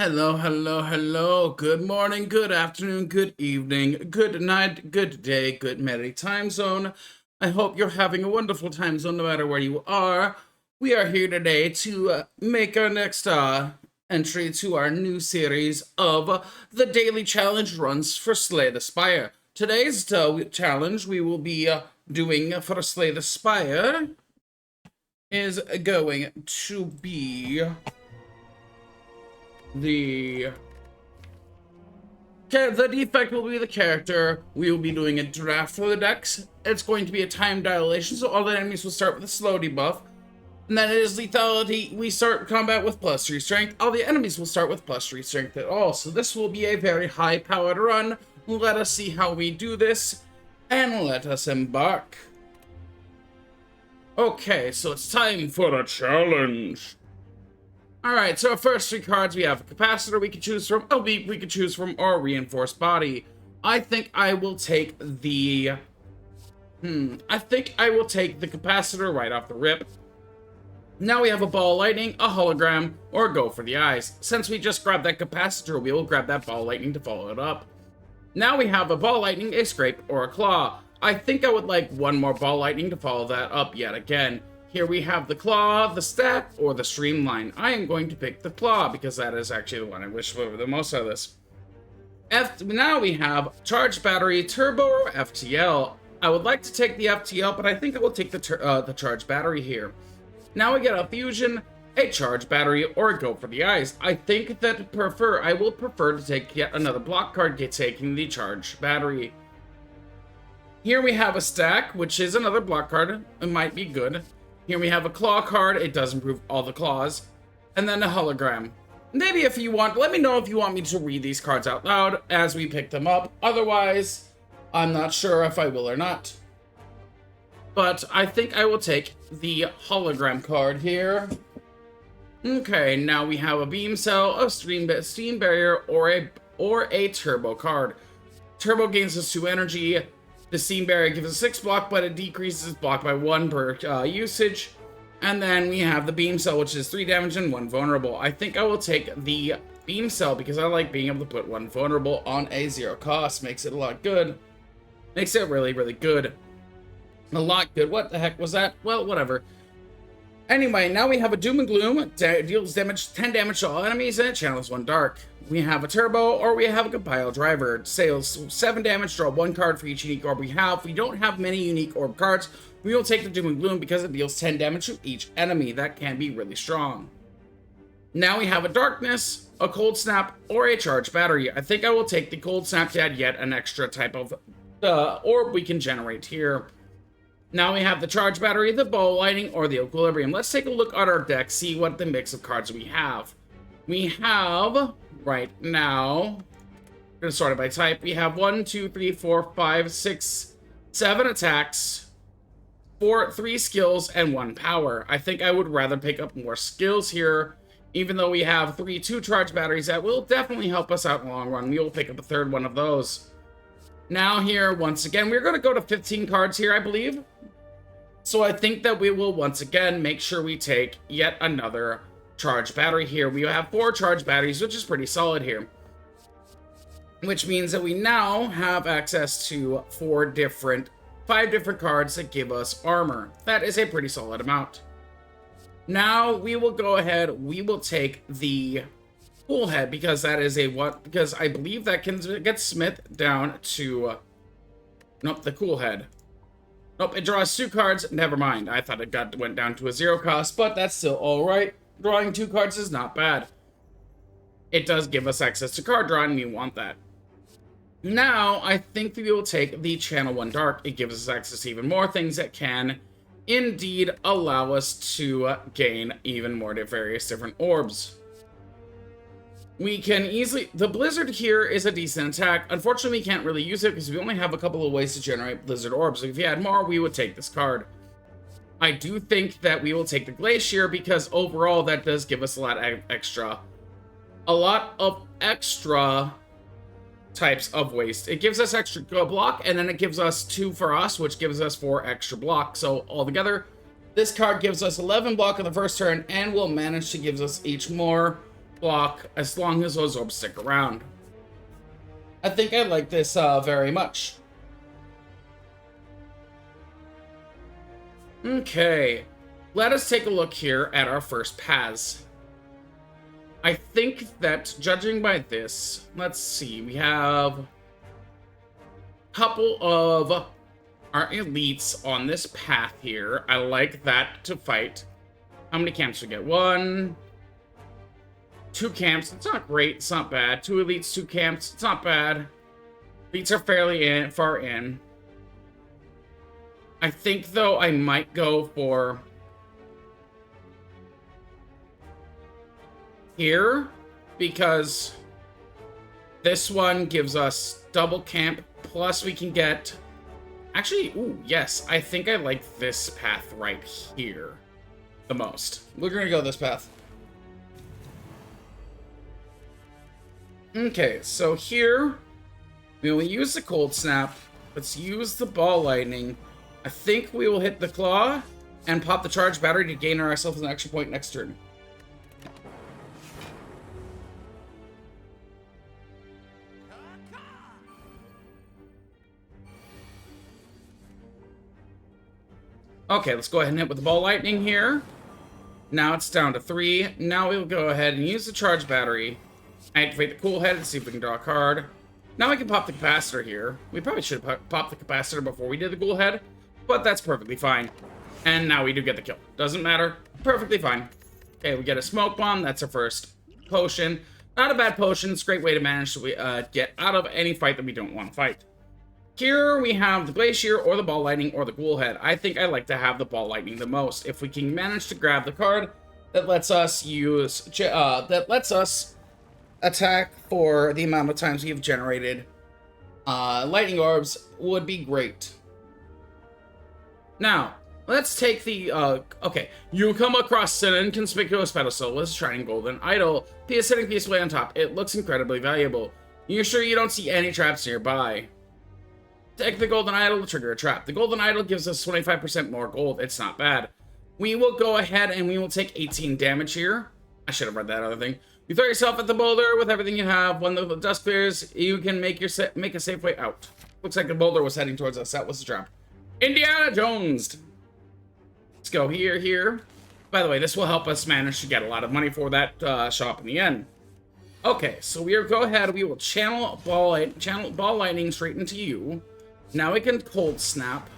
Hello, hello, hello. Good morning, good afternoon, good evening, good night, good day, good merry time zone. I hope you're having a wonderful time zone no matter where you are. We are here today to make our next entry to our new series of the daily challenge runs for Slay the Spire. Today's challenge we will be doing for Slay the Spire is going to be the defect will be the character. We will be doing a draft for the decks. It's going to be a time dilation, so all the enemies will start with a slow debuff. And then it is lethality. We start combat with +3 strength. All the enemies will start with +3 strength at all. So this will be a very high-powered run. Let us see how we do this, and let us embark. Okay, so it's time for a challenge. Alright, so our first three cards, we have a capacitor we could choose from, a leap we could choose from, or a reinforced body. I think I will take the... capacitor right off the rip. Now we have a ball lightning, a hologram, or go for the eyes. Since we just grabbed that capacitor, we will grab that ball lightning to follow it up. Now we have a ball lightning, a scrape, or a claw. I think I would like one more ball lightning to follow that up yet again. Here we have the claw, the stack, or the streamline. I am going to pick the claw because that is actually the one I wish for the most out of this. Now we have charged battery, turbo, or FTL. I would like to take the FTL, but I think I will take the charged battery here. Now we get a fusion, a charged battery, or a go for the eyes. I think that I will prefer to take yet another block card, taking the charged battery. Here we have a stack, which is another block card. It might be good. Here we have a claw card. It does improve all the claws. And then a hologram. Maybe if you want, let me know if you want me to read these cards out loud as we pick them up. Otherwise, I'm not sure if I will or not. But I think I will take the hologram card here. Okay, now we have a beam cell, a steam barrier, or a turbo card. Turbo gains us 2 energy. The steam barrier gives us 6 block, but it decreases block by 1 per usage. And then we have the beam cell, which is 3 damage and 1 vulnerable. I think I will take the beam cell because I like being able to put 1 vulnerable on a 0 cost. Makes it a lot good. Makes it really, really good. A lot good. What the heck was that? Well, whatever. Anyway, now we have a Doom and Gloom. Deals 10 damage to all enemies, and it channels 1 dark. We have a turbo, or we have a compile driver. It sales 7 damage, draw 1 card for each unique orb we have. We don't have many unique orb cards. We will take the Doom and Gloom because it deals 10 damage to each enemy. That can be really strong. Now we have a darkness, a cold snap, or a charged battery. I think I will take the cold snap to add yet an extra type of orb we can generate here. Now we have the charge battery, the ball lightning, or the equilibrium. Let's take a look at our deck, see what the mix of cards we have. We have, right now, I'm going to sort it by type. We have 1, 2, 3, 4, 5, 6, 7 attacks, 3 skills, and 1 power. I think I would rather pick up more skills here. Even though we have 2 charge batteries, that will definitely help us out in the long run. We will pick up a 3rd one of those. Now here, once again, we're going to go to 15 cards here, I believe. So I think that we will once again make sure we take yet another charged battery here. We have 4 charged batteries, which is pretty solid here. Which means that we now have access to 5 different cards that give us armor. That is a pretty solid amount. Now we will go ahead, we will take the Cool Head because that is because I believe that can get Smith down to, nope, the Cool Head. Nope, it draws 2 cards. Never mind. I thought it went down to a 0 cost, but that's still alright. Drawing 2 cards is not bad. It does give us access to card draw, and we want that. Now, I think we will take the Channel 1 Dark. It gives us access to even more things that can indeed allow us to gain even more various different orbs. We can easily... The Blizzard here is a decent attack. Unfortunately, we can't really use it because we only have a couple of ways to generate Blizzard orbs. If we had more, we would take this card. I do think that we will take the Glacier because overall that does give us a lot of extra types of waste. It gives us extra block, and then it gives us 2 for us, which gives us 4 extra block. So altogether, this card gives us 11 block on the first turn, and will manage to give us each more block as long as those orbs stick around. I think I like this very much. Okay, let us take a look here at our first paths. I think that, judging by this, let's see, we have a couple of our elites on this path here. I like that to fight. How many camps do we get? 1, 2 camps. It's not great. It's not bad. 2 elites, 2 camps. It's not bad. Elites are fairly far in. I think, though, I might go for here, because this one gives us double camp, plus we can get... Actually, ooh, yes, I think I like this path right here the most. We're gonna go this path. Okay, so here, we will use the cold snap. Let's use the ball lightning. I think we will hit the claw and pop the charge battery to gain ourselves an extra point next turn. Okay, let's go ahead and hit with the ball lightning here. Now it's down to 3. Now we'll go ahead and use the charge battery. Activate the cool head and see if we can draw a card. Now we can pop the capacitor here. We probably should have popped the capacitor before we did the cool head, but that's perfectly fine. And now we do get the kill. Doesn't matter. Perfectly fine. Okay, we get a smoke bomb. That's our first potion. Not a bad potion. It's a great way to manage to get out of any fight that we don't want to fight. Here we have the Glacier or the Ball Lightning or the Ghoul Head. I think I like to have the Ball Lightning the most. If we can manage to grab the card that lets us attack for the amount of times we've generated lightning orbs, would be great. Now, let's take the, okay. You come across an inconspicuous pedestal with a shining golden idol sitting peacefully on top. It looks incredibly valuable. You're sure you don't see any traps nearby? Take the golden idol to trigger a trap. The golden idol gives us 25% more gold. It's not bad. We will go ahead and we will take 18 damage here. I should have read that other thing. You throw yourself at the boulder with everything you have. When the dust clears, you can make a safe way out. Looks like the boulder was heading towards us. That was the trap. Indiana Jones! Let's go here. By the way, this will help us manage to get a lot of money for that shop in the end. Okay, so we will channel ball lightning straight into you. Now we can cold snap.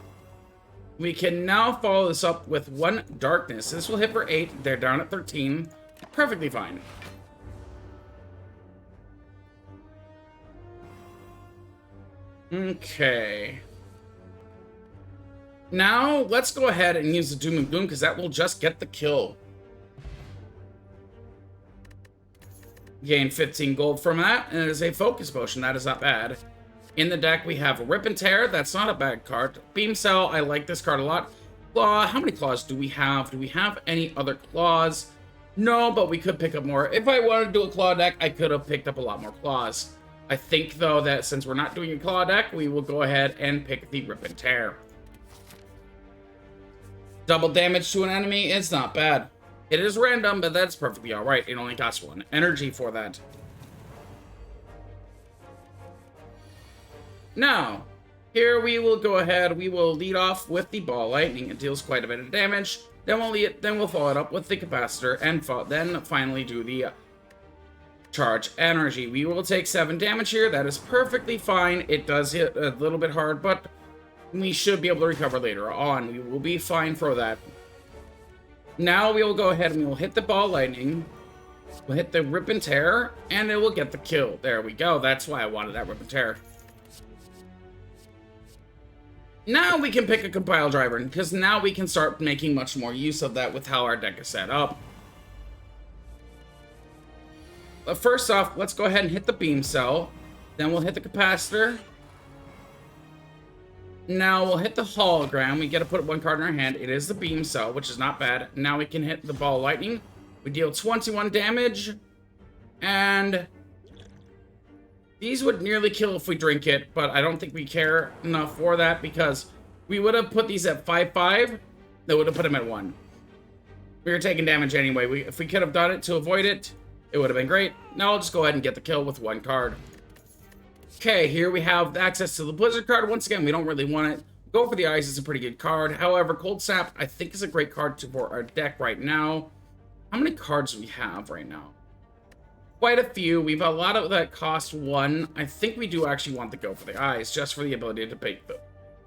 We can now follow this up with 1 darkness. This will hit for 8. They're down at 13. Perfectly fine. Okay. Now, let's go ahead and use the Doom and Gloom, because that will just get the kill. Gain 15 gold from that, and it is a focus potion. That is not bad. In the deck, we have Rip and Tear. That's not a bad card. Beam Cell, I like this card a lot. Claw, how many claws do we have? Do we have any other claws? No, but we could pick up more. If I wanted to do a claw deck, I could have picked up a lot more claws. I think, though, that since we're not doing a claw deck, we will go ahead and pick the Rip and Tear. Double damage to an enemy is not bad. It is random, but that's perfectly alright. It only costs 1 energy for that. Now, here we will go ahead. We will lead off with the Ball Lightning. It deals quite a bit of damage. Then we'll follow it up with the capacitor, and then finally do the charge energy. We will take 7 damage here. That is perfectly fine. It does hit a little bit hard, but we should be able to recover later on. We will be fine for that. Now we will go ahead and we will hit the Ball Lightning. We'll hit the Rip and Tear, and it will get the kill. There we go. That's why I wanted that Rip and Tear. Now we can pick a compile driver, because now we can start making much more use of that with how our deck is set up. But first off, let's go ahead and hit the Beam Cell. Then we'll hit the capacitor. Now we'll hit the hologram. We get to put 1 card in our hand. It is the Beam Cell, which is not bad. Now we can hit the Ball Lightning. We deal 21 damage. And these would nearly kill if we drink it, but I don't think we care enough for that, because we would have put these at 5-5. That would have put them at 1. We were taking damage anyway. If we could have done it to avoid it, It would have been great. Now I'll just go ahead and get the kill with 1 card. Okay, here we have access to the Blizzard card. Once again, we don't really want it. Go for the Eyes is a pretty good card. However, Cold Snap, I think, is a great card for our deck right now. How many cards do we have right now? Quite a few. We've a lot of that cost 1. I think we do actually want to go for the Eyes, just for the ability to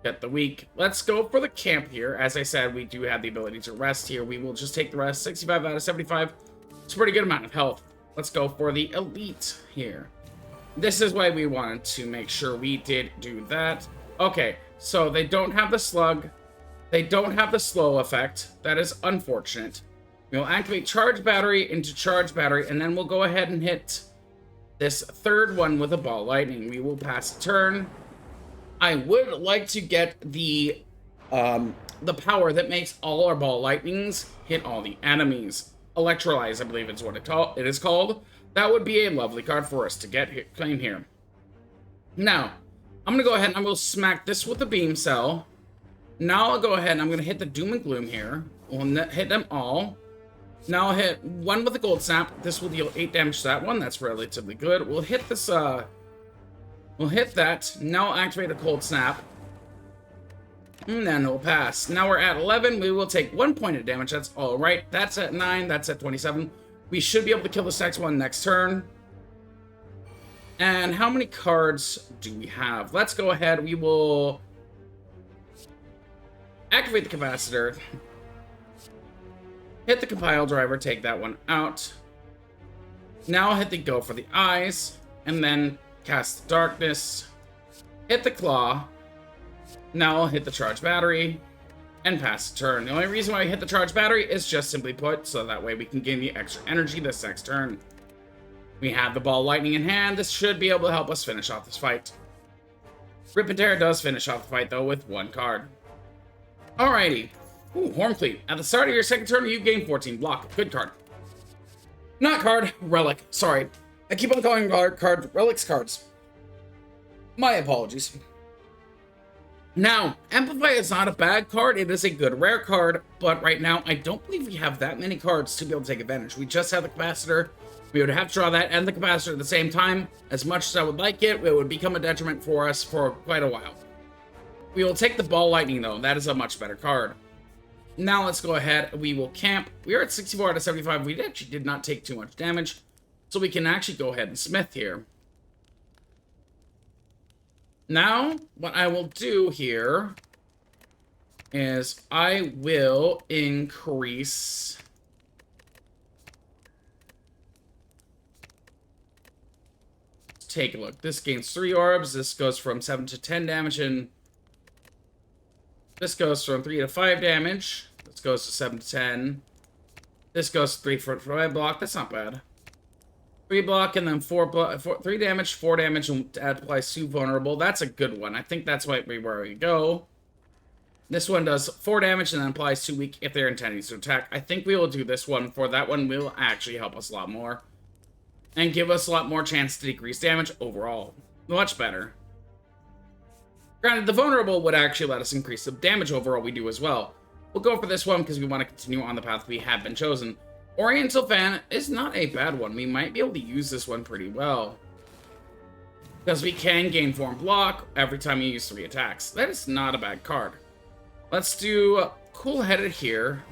get the weak. Let's go for the camp here. As I said, we do have the ability to rest here. We will just take the rest. 65 out of 75. It's a pretty good amount of health. Let's go for the Elite here. This is why we wanted to make sure we did do that. Okay, so they don't have the Slug. They don't have the slow effect. That is unfortunate. We'll activate Charge Battery into Charge Battery, and then we'll go ahead and hit this 3rd one with a Ball Lightning. We will pass a turn. I would like to get the power that makes all our Ball Lightnings hit all the enemies. Electrolyze, I believe is what it is called. That would be a lovely card for us to claim here. Now, I'm going to go ahead and I'm going to smack this with the Beam Cell. Now I'll go ahead and I'm going to hit the Doom and Gloom here. We'll hit them all. Now I'll hit 1 with the Gold Snap. This will deal 8 damage to that one. That's relatively good. We'll hit this, we'll hit that. Now I'll activate a Cold Snap. And then it'll pass. Now we're at 11. We will take 1 point of damage. That's all right. That's at 9. That's at 27. We should be able to kill this next one next turn. And how many cards do we have? Let's go ahead. We will activate the Capacitor. Hit the Compile Driver, take that one out. Now I'll hit the Go for the Eyes, and then cast the Darkness. Hit the Claw. Now I'll hit the Charge Battery, and pass the turn. The only reason why I hit the Charge Battery is just simply put, so that way we can gain the extra energy this next turn. We have the Ball Lightning in hand. This should be able to help us finish off this fight. Rip and Tear does finish off the fight, though, with 1 card. Alrighty. Ooh, Hornfleet. At the start of your 2nd turn, you gain 14 block. Good card. Not card. Relic. Sorry. I keep on calling card relics cards. My apologies. Now, Amplify is not a bad card. It is a good rare card, but right now, I don't believe we have that many cards to be able to take advantage. We just have the Capacitor. We would have to draw that and the Capacitor at the same time. As much as I would like it, it would become a detriment for us for quite a while. We will take the Ball Lightning, though. That is a much better card. Now let's go ahead. We will camp. We are at 64 out of 75. We actually did not take too much damage, so we can actually go ahead and smith here. Now, what I will do here is I will increase... Let's take a look. This gains 3 orbs. This goes from 7 to 10 damage, and this goes from 3 to 5 damage. This goes to 7 to 10. This goes 3 for 5 block. That's not bad. 3 block and then 3 damage, 4 damage, and applies 2 vulnerable. That's a good one. I think that's where we go. This one does 4 damage and then applies 2 weak if they're intending to attack. I think we will do this one. For that one will actually help us a lot more. And give us a lot more chance to decrease damage overall. Much better. Granted, the vulnerable would actually let us increase the damage overall we do as well. We'll go for this one because we want to continue on the path we have been chosen. Oriental Fan is not a bad one. We might be able to use this one pretty well. Because we can gain form block every time you use 3 attacks. That is not a bad card. Let's do Cool-Headed here.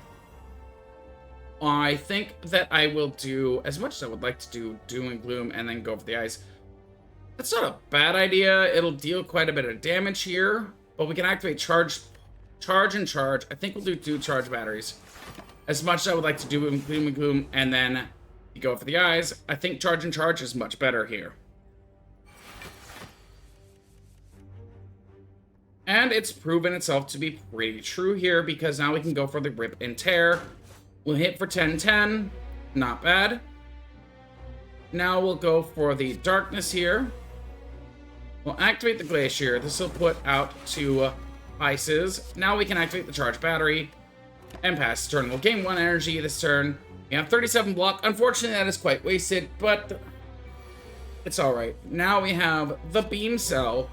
I think that I will do, as much as I would like to do Doom and Gloom and then go for the Eyes. That's not a bad idea. It'll deal quite a bit of damage here. But we can activate Charge and Charge. I think we'll do 2 Charge Batteries. As much as I would like to do Gloom and Gloom and then go for the Eyes, I think Charge and Charge is much better here. And it's proven itself to be pretty true here because now we can go for the Rip and Tear. We'll hit for 10-10. Not bad. Now we'll go for the Darkness here. We'll activate the Glacier. This will put out 2 ices. Now we can activate the Charge Battery and pass the turn. We'll gain 1 energy this turn. We have 37 block. Unfortunately, that is quite wasted, but it's alright. Now we have the Beam Cell.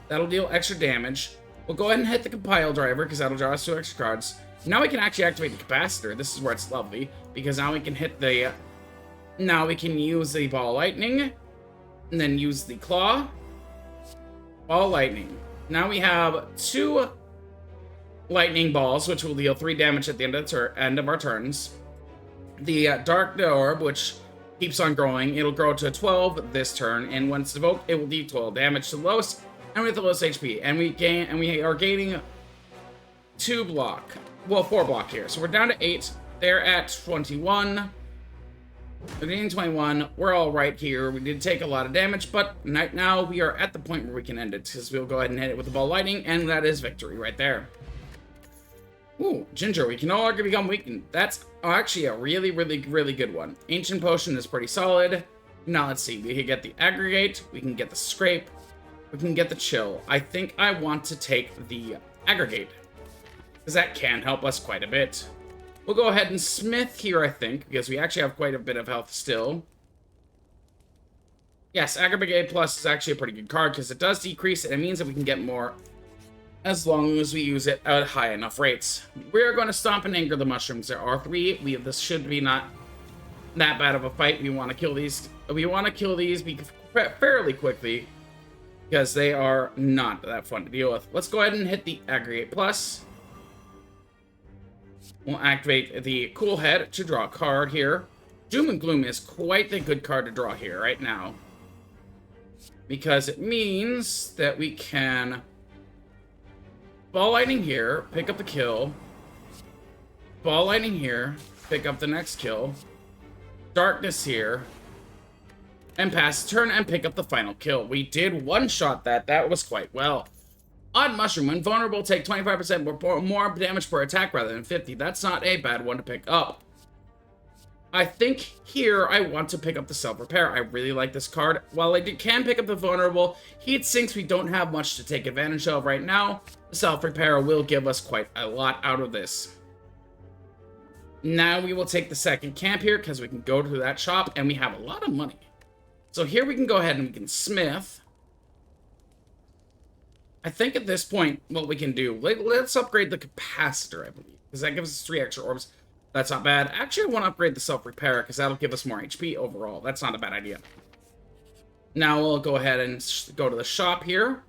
That'll deal extra damage. We'll go ahead and hit the Compile Driver, because that'll draw us 2 extra cards. Now we can actually activate the Capacitor. This is where it's lovely, because now we can hit the Now we can use the ball lightning, and then use the claw. Ball lightning. Now we have 2 lightning balls, which will deal 3 damage at the end of our turns. The dark orb, which keeps on growing. It'll grow to 12 this turn, and once evoked, it will deal 12 damage to the lowest, and with the lowest HP. And we are gaining 4 block here. So we're down to 8. They're at 21. We're getting 21. We're all right here. We did take a lot of damage, but right now we are at the point where we can end it, because we'll go ahead and hit it with the ball lightning, and that is victory right there. Ooh, Ginger, we can no longer become weakened. That's actually a really, really, really good one. Ancient Potion is pretty solid. Now let's see. We can get the Aggregate. We can get the Scrape. We can get the Chill. I think I want to take the Aggregate, because that can help us quite a bit. We'll go ahead and Smith here, I think, because we actually have quite a bit of health still. Yes, Aggregate Plus is actually a pretty good card, because it does decrease, and it means that we can get more as long as we use it at high enough rates. We're going to Stomp and Anger the Mushrooms. There are 3. This should be not that bad of a fight. We want to kill these. We want to kill these fairly quickly, because they are not that fun to deal with. Let's go ahead and hit the Aggregate Plus. We'll activate the Cool Head to draw a card here. Doom and Gloom is quite the good card to draw here right now, because it means that we can Ball Lightning here, pick up the kill. Ball Lightning here, pick up the next kill. Darkness here, and pass the turn and pick up the final kill. We did one-shot that. That was quite well. Odd Mushroom. When vulnerable, take 25% more damage per attack rather than 50. That's not a bad one to pick up. I think here I want to pick up the Self-Repair. I really like this card. While I can pick up the vulnerable, Heat Sinks we don't have much to take advantage of right now. The Self-Repair will give us quite a lot out of this. Now we will take the second camp here, because we can go to that shop and we have a lot of money. So here we can go ahead and we can Smith. I think at this point, what we can do, let's upgrade the Capacitor, I believe, because that gives us 3 extra orbs. That's not bad. Actually, I want to upgrade the Self-Repair, because that'll give us more HP overall. That's not a bad idea. Now we'll go ahead and go to the shop here.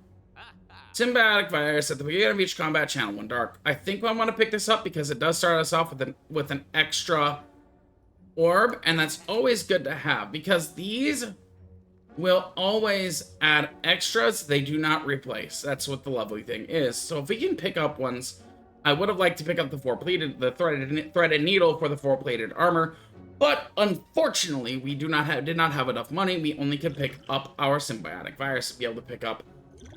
Symbiotic Virus. At the beginning of each combat, channel 1 dark. I think I want to pick this up, because it does start us off with an extra orb, and that's always good to have, because these will always add extras. They do not replace. That's what the lovely thing is. So if we can pick up ones, I would have liked to pick up the threaded needle for the 4-plated armor, but unfortunately we did not have enough money. We only could pick up our Symbiotic Virus to be able to pick up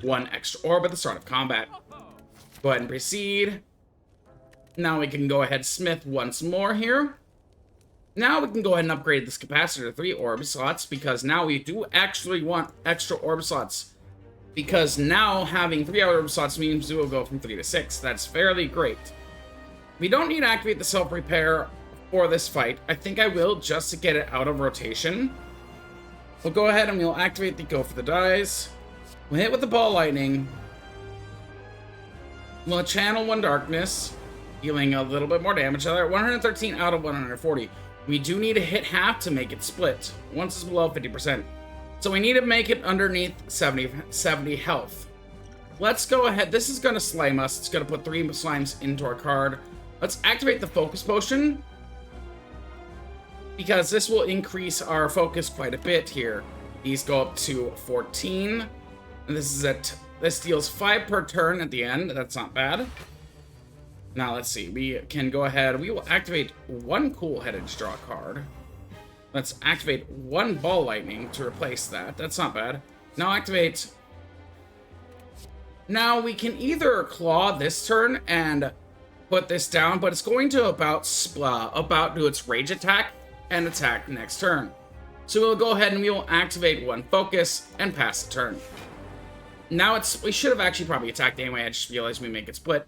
1 extra orb at the start of combat. Go ahead and proceed. Now we can go ahead Smith once more here. Now we can go ahead and upgrade this Capacitor to 3 orb slots, because now we do actually want extra orb slots. Because now having 3 orb slots means we will go from 3 to 6. That's fairly great. We don't need to activate the Self-Repair for this fight. I think I will, just to get it out of rotation. We'll go ahead and we'll activate the Go for the Dies. We'll hit with the Ball Lightning. We'll channel 1 Darkness, dealing a little bit more damage. 113 out of 140. We do need to hit half to make it split, once it's below 50%. So we need to make it underneath 70 health. Let's go ahead. This is going to slime us. It's going to put 3 slimes into our card. Let's activate the Focus Potion, because this will increase our focus quite a bit here. These go up to 14. And this deals 5 per turn at the end. That's not bad. Now, let's see. We can go ahead. We will activate 1 Cool Headed to draw a card. Let's activate 1 Ball Lightning to replace that. That's not bad. Now activate. Now, we can either claw this turn and put this down, but it's going to about do its Rage attack and attack next turn. So we'll go ahead and we will activate 1 Focus and pass the turn. Now we should have actually probably attacked anyway. I just realized we make it split.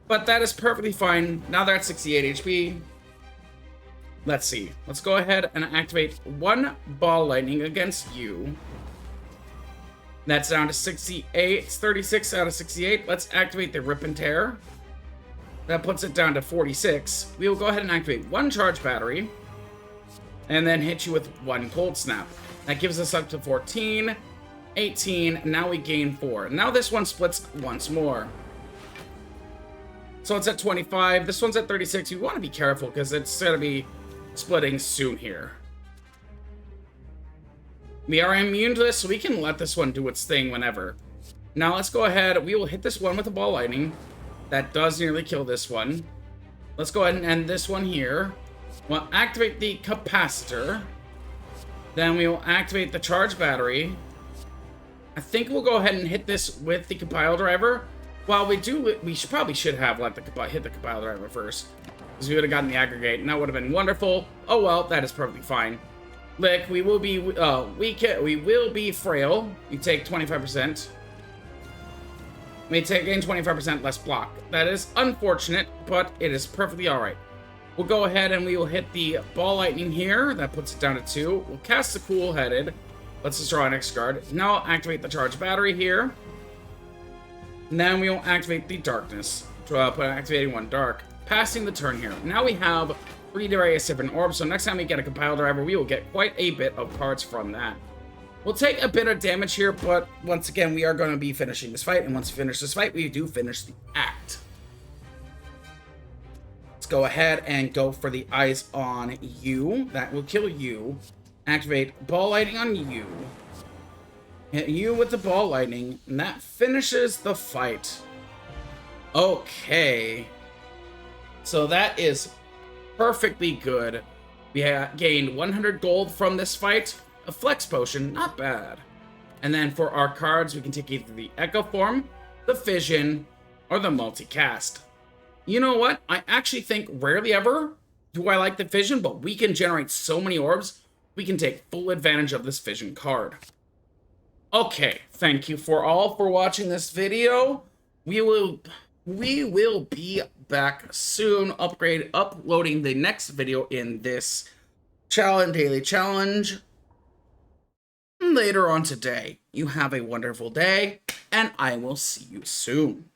But that is perfectly fine. Now they're at 68 HP. Let's see. Let's go ahead and activate 1 Ball Lightning against you. That's down to 68. It's 36 out of 68. Let's activate the Rip and Tear. That puts it down to 46. We will go ahead and activate 1 Charge Battery. and then hit you with 1 cold snap. That gives us up to 14, 18, and now we gain 4. Now this one splits once more. So it's at 25. This one's at 36. You want to be careful because it's going to be splitting soon here. We are immune to this, so we can let this one do its thing whenever. Now let's go ahead. We will hit this one with a ball lightning. That does nearly kill this one. Let's go ahead and end this one here. We'll activate the capacitor. Then we will activate the charge battery. I think we'll go ahead and hit this with the compile driver. While we do, we probably should have let hit the compile driver first, because we would have gotten the aggregate, and that would have been wonderful. Oh well, that is perfectly fine. Lick, we will be we will be frail. You take 25%. We gain 25% less block. That is unfortunate, but it is perfectly all right. We'll go ahead and we will hit the ball lightning here. That puts it down to 2. We'll cast the cool headed. Let's just draw an X card. Now I'll activate the charge battery here. And then we will activate the darkness. Activating 1 dark. Passing the turn here. Now we have 3 various different orbs. So next time we get a compile driver, we will get quite a bit of cards from that. We'll take a bit of damage here, but once again, we are going to be finishing this fight. And once we finish this fight, we do finish the act. Let's go ahead and go for the eyes on you. That will kill you. Activate ball lightning on you. Hit you with the ball lightning. And that finishes the fight. Okay. So that is perfectly good. We gained 100 gold from this fight. A flex potion, not bad. And then for our cards, we can take either the Echo Form, the Fission, or the Multicast. You know what? I actually think rarely ever do I like the Fission, but we can generate so many orbs, we can take full advantage of this Fission card. Okay, thank you for all for watching this video. We will be back soon, uploading the next video in this daily challenge later on today. You have a wonderful day, and I will see you soon.